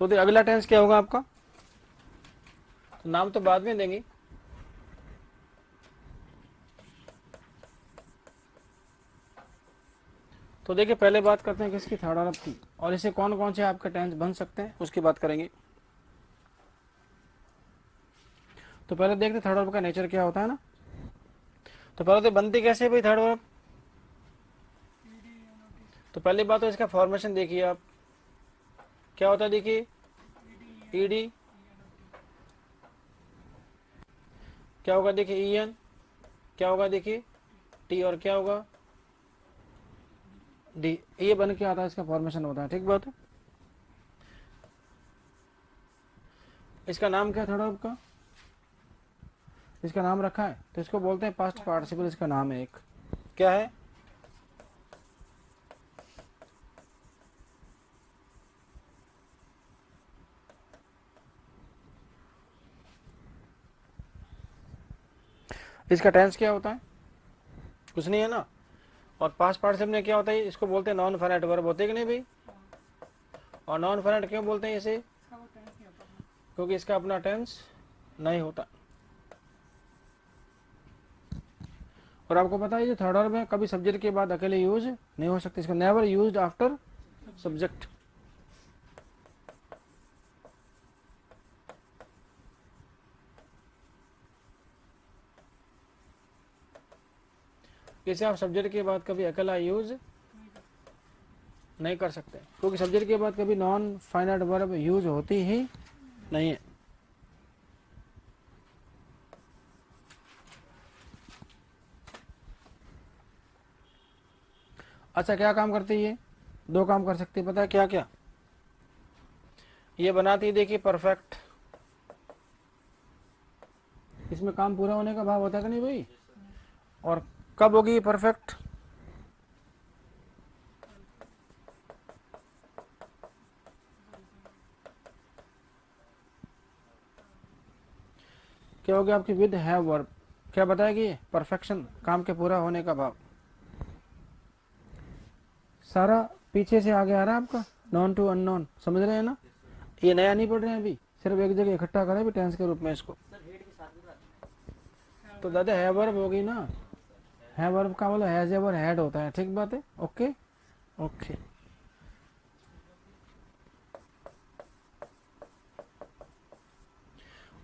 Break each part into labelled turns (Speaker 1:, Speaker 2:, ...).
Speaker 1: तो अगला टेंस क्या होगा आपका, तो नाम तो बाद में देंगे। तो देखिए पहले बात करते हैं किसकी, थर्ड अरब की, और इसे कौन कौन से आपके टेंस बन सकते हैं उसकी बात करेंगे। तो पहले देखते थर्ड अरब का नेचर क्या होता है ना। तो पहले तो बनती कैसे भाई थर्ड अरब। तो पहली बात तो इसका फॉर्मेशन देखिए आप, क्या होता है देखिए, ईडी, क्या होगा देखिए ईएन, क्या होगा देखिए टी, और क्या होगा डी, ये बन के आता है, इसका फॉर्मेशन होता है। ठीक बात है। इसका नाम क्या थर्ड अरब का, इसका नाम रखा है तो इसको बोलते हैं पास्ट पार्टिसिपल, इसका नाम है एक, क्या है, इसका टेंस क्या होता है, कुछ नहीं है ना। और पास्ट पार्टिसिपल में क्या होता है, इसको बोलते हैं नॉन फाइनाइट वर्ब, होते कि नहीं भाई। और नॉन फाइनाइट क्यों बोलते हैं इसे, क्योंकि इसका अपना टेंस नहीं होता। और आपको पता है जो थर्ड वर्ब में कभी सब्जेक्ट के बाद अकेले यूज नहीं हो सकते, इसको नेवर यूज्ड आफ्टर सब्जेक्ट। इसे आप सब्जेक्ट के बाद कभी अकेला यूज नहीं कर सकते, क्योंकि सब्जेक्ट के बाद कभी नॉन फाइनाइट वर्ब यूज होती ही नहीं है। अच्छा क्या काम करती है ये, दो काम कर सकती है, पता है क्या क्या, ये बनाती है देखिए परफेक्ट, इसमें काम पूरा होने का भाव होता है कि नहीं भाई। और कब होगी ये परफेक्ट, क्या होगी आपकी विद हैव वर्ब, क्या बताएगी ये, परफेक्शन, काम के पूरा होने का भाव। सारा पीछे से आगे आ रहा है आपका, नॉन टू अननोन, समझ रहे हैं ना। ये नया नहीं पढ़ रहे हैं अभी, सिर्फ एक जगह इकट्ठा करें अभी टेंस के रूप में इसको। तो दादा है वर्ब होगी ना, है वर्ब का मतलब हैज एवर हैड होता है, ठीक बात है, ओके ओके।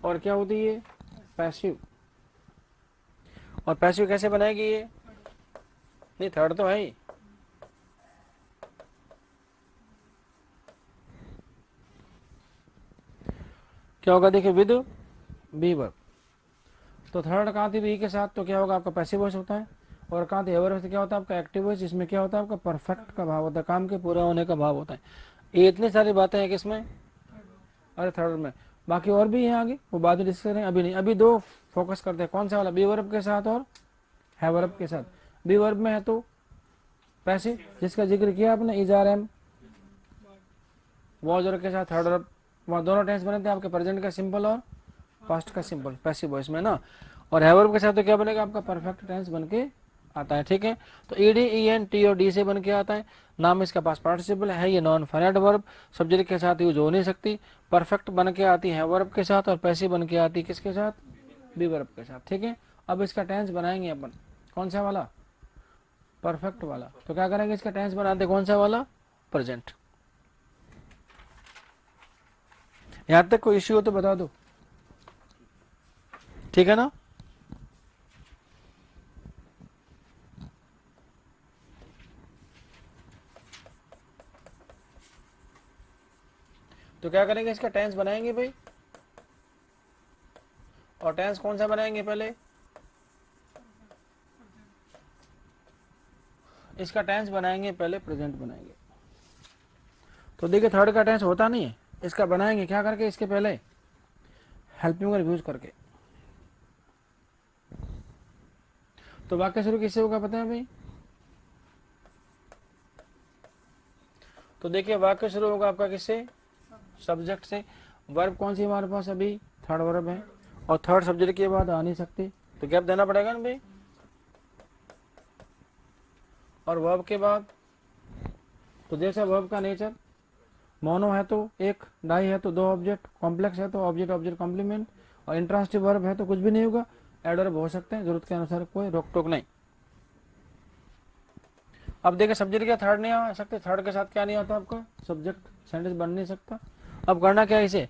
Speaker 1: और क्या होती है पैसिव, और पैसिव कैसे बनाएगी ये, नहीं थर्ड तो है ही, क्या होगा देखिए विद बी वर्ब। तो थर्ड कहाँ थी बी के साथ, तो क्या होगा आपका पैसिव वॉइस होता है। और कहाँ थी एवर से क्या होता है आपका एक्टिव वॉइस, इसमें क्या होता है आपका परफेक्ट का भाव होता है, काम के पूरा होने का भाव होता है। ये इतनी सारी बातें हैं किसमें, अरे थर्ड में। बाकी और भी है आगे, वो बाद में डिस्कस करेंगे, अभी नहीं, अभी दो फोकस करते हैं, कौन सा वाला, बी वर्ब के साथ और है वर्ब के साथ। बी वर्ब में है तो पैसिव, जिसका जिक्र किया आपने, इज आर एम वॉज और के साथ थर्ड वर्ब, वहाँ दोनों टेंस बने थे आपके, प्रेजेंट का सिंपल और पास्ट का सिंपल, पैसिव वॉइस में ना। और है वर्ब के साथ तो क्या बनेगा आपका परफेक्ट टेंस बन के आता है। ठीक है, तो ईडी ई एन टी और डी से बन के आता है, नाम इसका पास्ट पार्टिसिपल है, ये नॉन फाइनाइट वर्ब, सब्जेक्ट के साथ यूज हो नहीं सकती, परफेक्ट बन के आती है वर्ब के साथ, और पैसिव बन के आती है किसके साथ, बी वर्ब के साथ। ठीक है, अब इसका टेंस बनाएंगे अपन, कौन सा वाला, परफेक्ट वाला। तो क्या करेंगे, इसका टेंस बनाते कौन सा वाला, प्रेजेंट। यहां तक कोई इश्यू हो तो बता दो, ठीक है ना। तो क्या करेंगे, इसका टेंस बनाएंगे भाई, और टेंस कौन सा बनाएंगे पहले, इसका टेंस बनाएंगे पहले, प्रेजेंट बनाएंगे। तो देखिए थर्ड का टेंस होता नहीं है, इसका बनाएंगे क्या करके, इसके पहले हेल्पिंग वर्ब यूज करके। तो वाक्य शुरू किससे होगा पता है भाई, तो देखिए वाक्य शुरू होगा आपका किससे, सब्जेक्ट से। वर्ब कौन सी हमारे पास अभी, थर्ड वर्ब है, और थर्ड सब्जेक्ट के बाद आ नहीं सकती, तो गैप देना पड़ेगा ना भाई। और वर्ब के बाद, तो जैसा वर्ब का नेचर, मोनो है तो एक, डाई है तो दो ऑब्जेक्ट, कॉम्प्लेक्स है तो ऑब्जेक्ट ऑब्जेक्ट कॉम्प्लीमेंट, और इंट्रांसिटिव वर्ब है तो कुछ भी नहीं होगा, एडवर्ब हो सकते हैं, जरूरत के अनुसार, कोई रोक टोक नहीं। अब देखिए सब्जेक्ट क्या थर्ड नहीं आ सकते, थर्ड के साथ क्या नहीं आता आपका, सब्जेक्ट, सेंटेंस बन नहीं सकता। अब करना क्या है,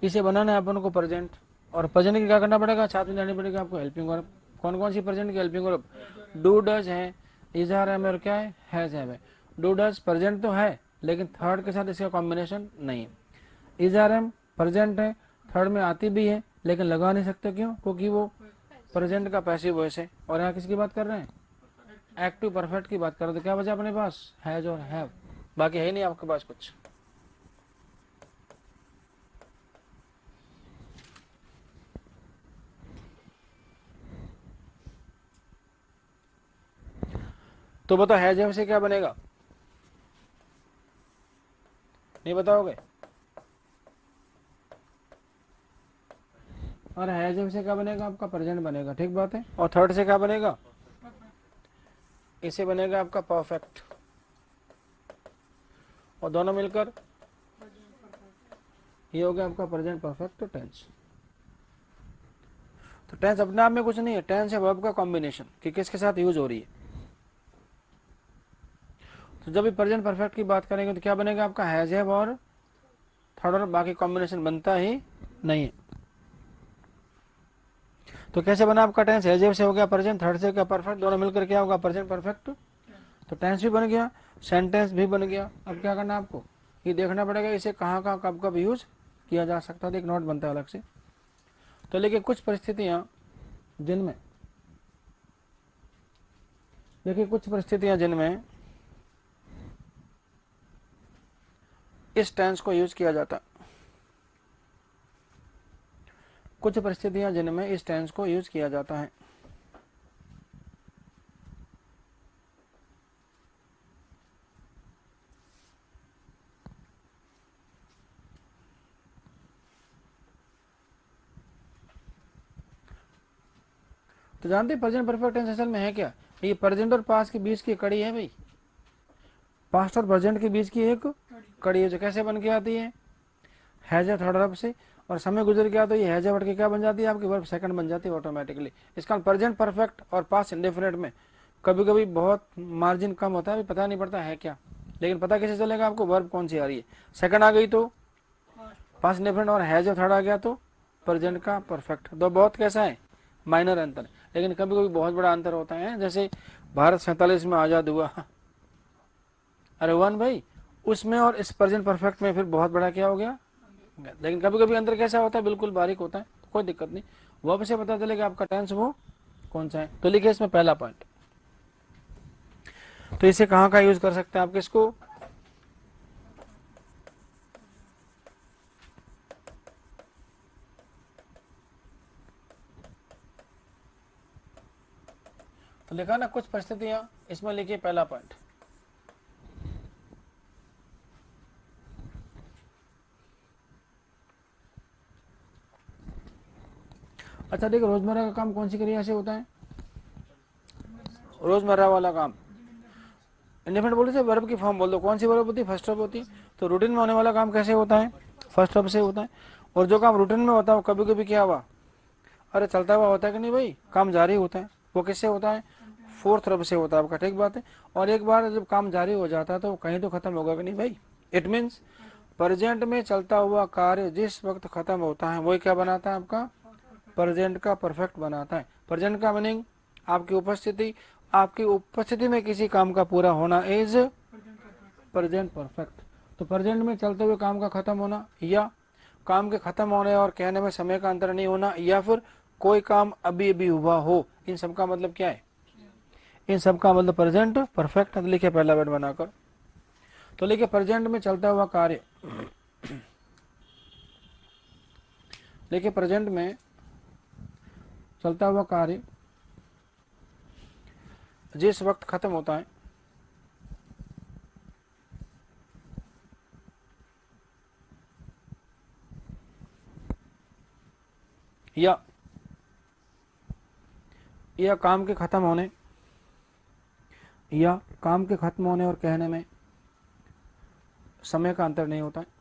Speaker 1: इसे बनाना है अपन को प्रेजेंट, और प्रेजेंट की क्या करना पड़ेगा, साथ में जानी पड़ेगी आपको हेल्पिंग वर्ब। कौन कौन सी प्रेजेंट की हेल्पिंग वर्ब, डू डज है, इज आर एम और क्या है, हैज है। डू डज प्रेजेंट तो है लेकिन थर्ड के साथ इसका कॉम्बिनेशन नहीं है। इज आर एम प्रेजेंट है, थर्ड में आती भी है लेकिन लगा नहीं सकते, क्यों, क्योंकि वो प्रेजेंट का पैसिव वॉइस है। और यहाँ किसकी बात कर रहे हैं, एक्टिव परफेक्ट की बात कर रहे, तो क्या बचा अपने पास, हैज और हैव, बाकी है ही नहीं आपके पास कुछ। तो बताओ हैज हैव से क्या बनेगा, नहीं बताओगे, और हैज हैव से क्या बनेगा, आपका प्रेजेंट बनेगा, ठीक बात है। और थर्ड से क्या बनेगा, इसे बनेगा आपका परफेक्ट, और दोनों मिलकर ये हो गया आपका प्रेजेंट परफेक्ट टेंस। तो टेंस अपने आप में कुछ नहीं है, टेंस है वर्ब का कॉम्बिनेशन कि किसके साथ यूज हो रही है। तो जब भी प्रेजेंट परफेक्ट की बात करेंगे तो क्या बनेगा आपका, हैज हैव और थर्ड, और बाकी कॉम्बिनेशन बनता ही नहीं है। तो कैसे बना आपका टेंस, हैज हैव से हो गया प्रेजेंट, थर्ड से क्या परफेक्ट, दोनों मिलकर क्या होगा प्रेजेंट परफेक्ट। तो टेंस भी बन गया, सेंटेंस भी बन गया। अब क्या करना आपको, ये देखना पड़ेगा इसे कहाँ कहाँ कब कब यूज किया जा सकता है, एक नोट बनता है अलग से। तो लेकिन कुछ परिस्थितियां जिनमें, देखिए कुछ परिस्थितियां जिनमें इस टेंस को यूज किया जाता, कुछ परिस्थितियां जिनमें इस टेंस को यूज किया जाता है। तो जानते हैं प्रेजेंट परफेक्ट टेंस असल में है क्या, ये प्रेजेंट और पास्ट के बीच की कड़ी है भाई, पास्ट और प्रेजेंट के बीच की एक कड़ी है, जो कैसे बन के आती है, हैज थर्ड वर्ब से, और समय गुजर गया तो ये हैज वर्ड की क्या बन जाती है आपकी, वर्ब सेकंड बन जाती है ऑटोमेटिकली। इसका प्रेजेंट परफेक्ट और पास्ट इंडेफिनिट में कभी कभी बहुत मार्जिन कम होता है, पता नहीं पड़ता है क्या, लेकिन पता कैसे चलेगा आपको, वर्ब कौन सी आ रही है, सेकंड आ गई तो पास्ट इंडेफिनिट, और हैज थर्ड आ गया तो प्रेजेंट का परफेक्ट। दो बहुत कैसा है, माइनर अंतर, लेकिन कभी कभी बहुत बड़ा अंतर होता है। जैसे भारत 47 में आजाद हुआ, अरे वन भाई, उसमें और इस प्रेजेंट परफेक्ट में फिर बहुत बड़ा क्या हो गया, लेकिन कभी कभी अंतर कैसा होता है, बिल्कुल बारीक होता है, तो कोई दिक्कत नहीं, वर्ब से पता चलेगा आपका टेंस वो कौन सा है। तो लिखिए इसमें पहला पॉइंट, तो इसे कहाँ का यूज कर सकते हैं आप, किसको, तो लिखा ना कुछ परिस्थितियां, इसमें लिखिए पहला पॉइंट। अच्छा देखिए, रोजमर्रा का काम कौन सी क्रिया से होता है, रोजमर्रा वाला काम, इंडिपेंडेंट बोले से वर्ब की फॉर्म बोल दो, कौन सी वर्ब होती है, फर्स्ट वर्ब होती है। तो रूटीन में होने वाला काम कैसे होता है, फर्स्ट वर्ब से होता है। और जो काम रूटीन में होता है वो कभी कभी क्या हुआ, अरे चलता हुआ होता है कि नहीं भाई, काम जारी होता है, वो किससे होता है, फोर्थ वर्ब से होता है आपका, ठीक बात है। और एक बार जब काम जारी हो जाता है तो कहीं तो खत्म होगा कि नहीं भाई, इट मीन्स प्रेजेंट में चलता हुआ कार्य जिस वक्त खत्म होता है वही क्या बनाता है आपका, प्रेजेंट का परफेक्ट बनाता है। प्रेजेंट का मीनिंग आपकी उपस्थिति में किसी काम का पूरा होना इज प्रेजेंट परफेक्ट। तो प्रेजेंट में चलते हुए काम का खत्म होना, या काम के खत्म होने और कहने में समय का अंतर नहीं होना, या फिर कोई काम अभी अभी हुआ हो, इन सब का मतलब क्या है, इन सब का मतलब प्रेजेंट परफेक्ट। लिखिए पहला वर्ड बनाकर, तो लिखिए प्रेजेंट में चलता हुआ कार्य, देखिए प्रेजेंट में चलता हुआ कार्य जिस वक्त खत्म होता है, या काम के खत्म होने, या काम के खत्म होने और कहने में समय का अंतर नहीं होता है।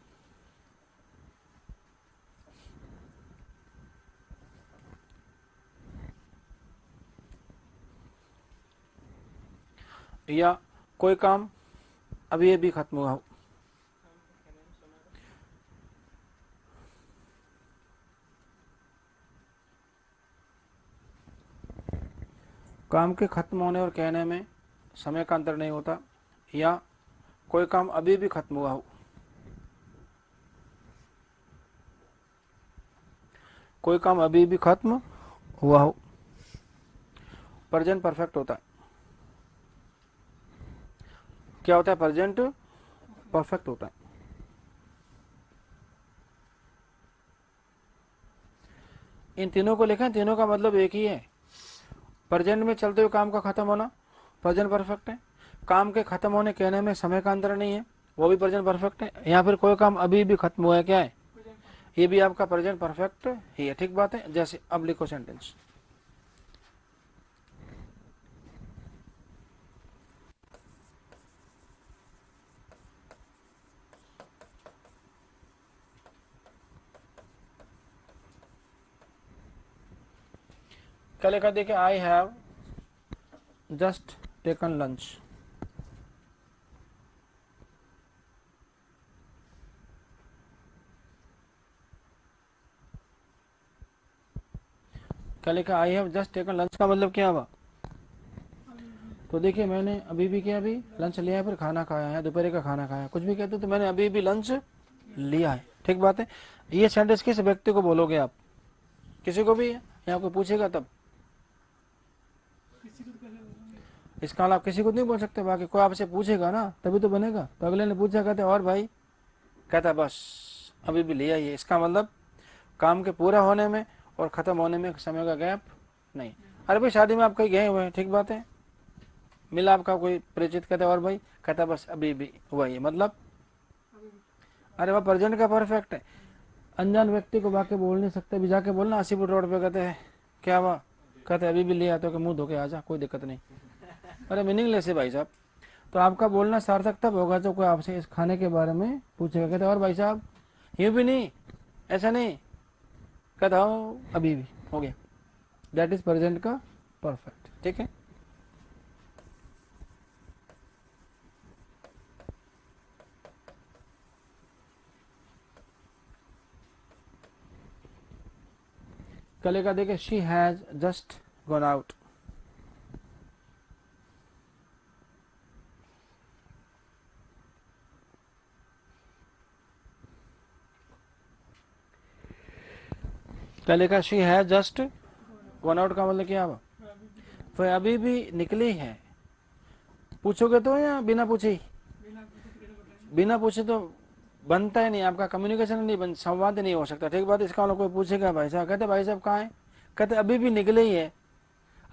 Speaker 1: या कोई काम अभी अभी खत्म हुआ हो, काम के खत्म होने और कहने में समय का अंतर नहीं होता। या कोई काम अभी भी खत्म हुआ हो, कोई काम अभी भी खत्म हुआ हो, प्रेजेंट परफेक्ट होता है। क्या होता है? प्रेजेंट परफेक्ट होता है। इन तीनों को लिखें, तीनों का मतलब एक ही है। प्रेजेंट में चलते हुए काम का खत्म होना प्रेजेंट परफेक्ट है, काम के खत्म होने कहने में समय का अंतर नहीं है, वो भी प्रेजेंट परफेक्ट है। या फिर कोई काम अभी भी खत्म हुआ है, क्या है? ये भी आपका प्रेजेंट परफेक्ट ही है। ठीक बात है। जैसे अब लिखो सेंटेंस, क्या लिखा? देखिए, I have just taken lunch. क्या लिखा? I have just taken lunch का मतलब क्या हुआ? तो देखिए, मैंने अभी भी क्या, अभी लंच लिया है, फिर खाना खाया है, दोपहर का खाना खाया, कुछ भी कहते तो मैंने अभी भी लंच लिया है। ठीक बात है। ये सेंटेंस किस व्यक्ति को बोलोगे आप? किसी को भी, या आपको पूछेगा तब? इसका आप किसी को नहीं बोल सकते। बाकी कोई आपसे पूछेगा ना तभी तो बनेगा। तो अगले ने पूछा, कहते और भाई, कहता बस अभी भी लिया ही है। इसका मतलब काम के पूरा होने में और खत्म होने में समय का गैप नहीं। अरे भाई, शादी में आप कहीं गए हुए हैं, ठीक बात है, मिला आपका कोई परिचित, कहते और भाई, कहता बस अभी भी हुआ ही, मतलब अरे वह प्रेजेंट का परफेक्ट है। अनजान व्यक्ति को बाकी बोल नहीं सकते, भी जाके बोलना आसीपुर रोड पे, कहते हैं क्या हुआ, कहते अभी भी लिया, तो मुंह धोके आ जा, कोई दिक्कत नहीं। अरे मीनिंगलेस है भाई साहब। तो आपका बोलना सार्थक तब होगा जब कोई आपसे इस खाने के बारे में पूछेगा, कहते और भाई साहब, यूं भी नहीं, ऐसा नहीं, कहता हो अभी भी, हो गया। दैट इज प्रेजेंट का परफेक्ट। ठीक है। कल का देखिए, she has just gone out. कल का she has just gone out का मतलब क्या हुआ? वह अभी भी निकली है। पूछोगे तो या बिना पूछे? बिना पूछे तो बनता ही नहीं, आपका कम्युनिकेशन नहीं बन, संवाद नहीं हो सकता। ठीक बात। इसका मतलब कोई पूछेगा भाई साहब, कहते भाई साहब कहाँ है, कहते अभी भी निकले ही है।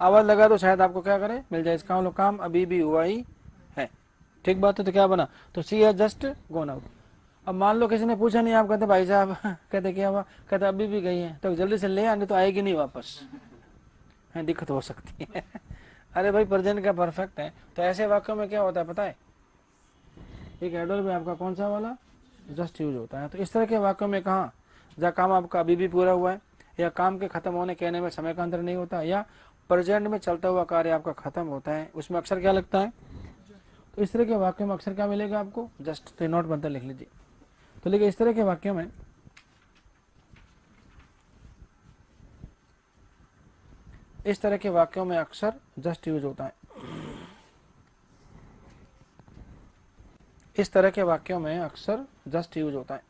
Speaker 1: आवाज लगा तो शायद आपको क्या करे, मिल जाए। इसका मतलब काम अभी भी हुआ ही है। ठीक बात है। तो क्या बना? तो she has just gone out. अब मान लो किसी ने पूछा नहीं, आप कहते भाई साहब, कहते क्या हुआ, कहते अभी भी गई है, तो जल्दी से ले आने, तो आएगी नहीं वापस, है दिक्कत हो सकती है। अरे भाई, प्रेजेंट का परफेक्ट है। तो ऐसे वाक्यों में क्या होता है पता है? एक एडवर्ब में आपका कौन सा वाला? जस्ट यूज होता है। तो इस तरह के वाक्यों में कहा जहाँ काम आपका अभी भी पूरा हुआ है, या काम के खत्म होने कहने में समय का अंतर नहीं होता, या प्रेजेंट में चलता हुआ कार्य आपका खत्म होता है, उसमें अक्सर क्या लगता है? तो इस तरह के वाक्यों में अक्सर क्या मिलेगा आपको? जस्ट। तो नोट बनता लिख लीजिए। तो लेकिन इस तरह के वाक्यों में, इस तरह के वाक्यों में अक्सर जस्ट यूज होता है। इस तरह के वाक्यों में अक्सर जस्ट यूज होता है।